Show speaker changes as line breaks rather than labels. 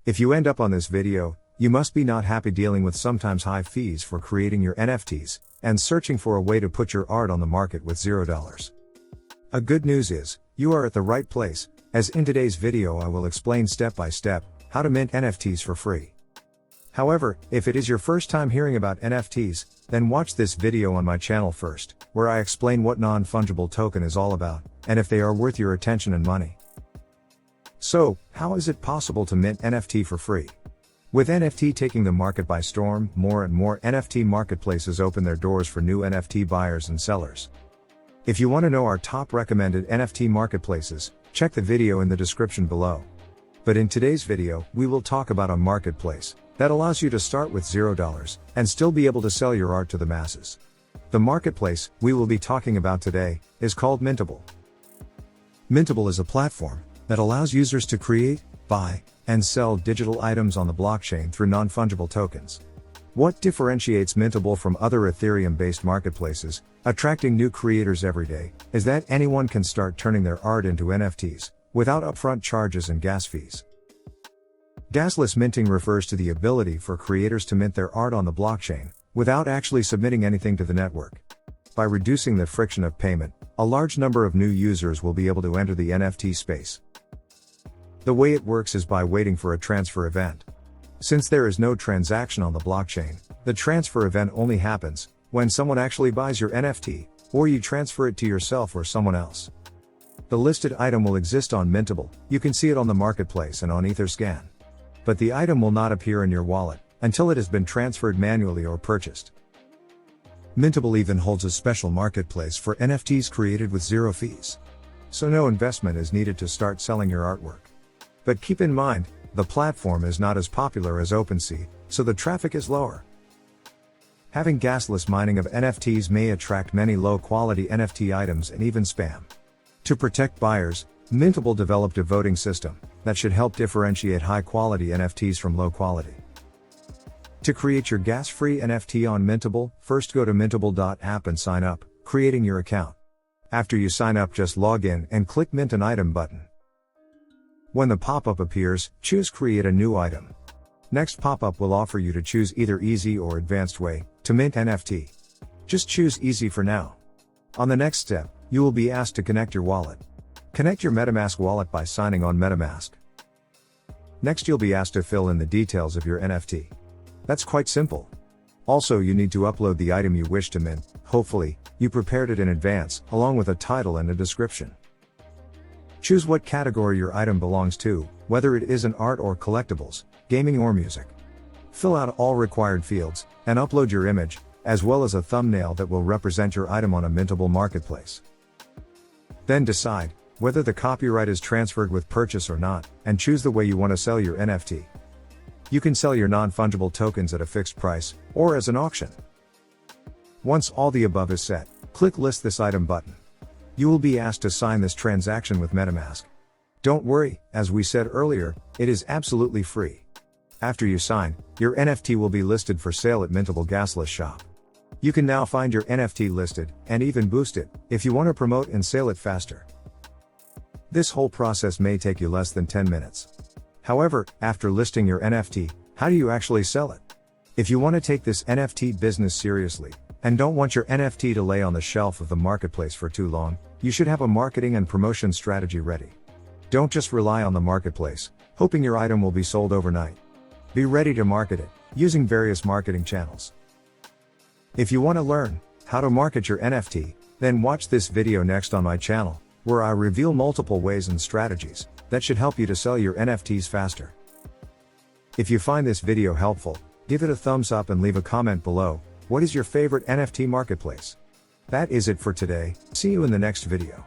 If you end up on this video, you must be not happy dealing with sometimes high fees for creating your NFTs, and searching for a way to put your art on the market with $0. A good news is, you are at the right place, as in today's video I will explain step by step, how to mint NFTs for free. However, if it is your first time hearing about NFTs, then watch this video on my channel first, where I explain what non-fungible token is all about, and if they are worth your attention and money. So, how is it possible to mint NFT for free? With NFT taking the market by storm, more and more NFT marketplaces open their doors for new NFT buyers and sellers. If you want to know our top recommended NFT marketplaces, check the video in the description below. But in today's video, we will talk about a marketplace that allows you to start with $0 and still be able to sell your art to the masses. The marketplace we will be talking about today is called Mintable. Mintable is a platform that allows users to create, buy, and sell digital items on the blockchain through non-fungible tokens. What differentiates Mintable from other Ethereum-based marketplaces, attracting new creators every day, is that anyone can start turning their art into NFTs, without upfront charges and gas fees. Gasless minting refers to the ability for creators to mint their art on the blockchain, without actually submitting anything to the network. By reducing the friction of payment, a large number of new users will be able to enter the NFT space. The way it works is by waiting for a transfer event. Since there is no transaction on the blockchain, the transfer event only happens when someone actually buys your NFT, or you transfer it to yourself or someone else. The listed item will exist on Mintable, you can see it on the marketplace and on Etherscan. But the item will not appear in your wallet until it has been transferred manually or purchased. Mintable even holds a special marketplace for NFTs created with zero fees. So no investment is needed to start selling your artwork. But keep in mind, the platform is not as popular as OpenSea, so the traffic is lower. Having gasless mining of NFTs may attract many low-quality NFT items and even spam. To protect buyers, Mintable developed a voting system that should help differentiate high-quality NFTs from low-quality. To create your gas-free NFT on Mintable, first go to mintable.app and sign up, creating your account. After you sign up, just log in and click Mint an Item button. When the pop-up appears, choose Create a New Item. Next pop-up will offer you to choose either Easy or Advanced way to mint NFT. Just choose Easy for now. On the next step, you will be asked to connect your wallet. Connect your MetaMask wallet by signing on MetaMask. Next, you'll be asked to fill in the details of your NFT. That's quite simple. Also, you need to upload the item you wish to mint. Hopefully, you prepared it in advance, along with a title and a description. Choose what category your item belongs to, whether it is an art or collectibles, gaming or music. Fill out all required fields, and upload your image, as well as a thumbnail that will represent your item on a Mintable marketplace. Then decide whether the copyright is transferred with purchase or not, and choose the way you want to sell your NFT. You can sell your non-fungible tokens at a fixed price, or as an auction. Once all the above is set, click List This Item button. You will be asked to sign this transaction with MetaMask. Don't worry, as we said earlier, it is absolutely free. After you sign, your NFT will be listed for sale at Mintable Gasless Shop. You can now find your NFT listed, and even boost it, if you want to promote and sell it faster. This whole process may take you less than 10 minutes. However, after listing your NFT, how do you actually sell it? If you want to take this NFT business seriously, and don't want your NFT to lay on the shelf of the marketplace for too long, you should have a marketing and promotion strategy ready. Don't just rely on the marketplace, hoping your item will be sold overnight. Be ready to market it, using various marketing channels. If you want to learn how to market your NFT, then watch this video next on my channel, where I reveal multiple ways and strategies that should help you to sell your NFTs faster. If you find this video helpful, give it a thumbs up and leave a comment below. What is your favorite NFT marketplace? That is it for today. See you in the next video.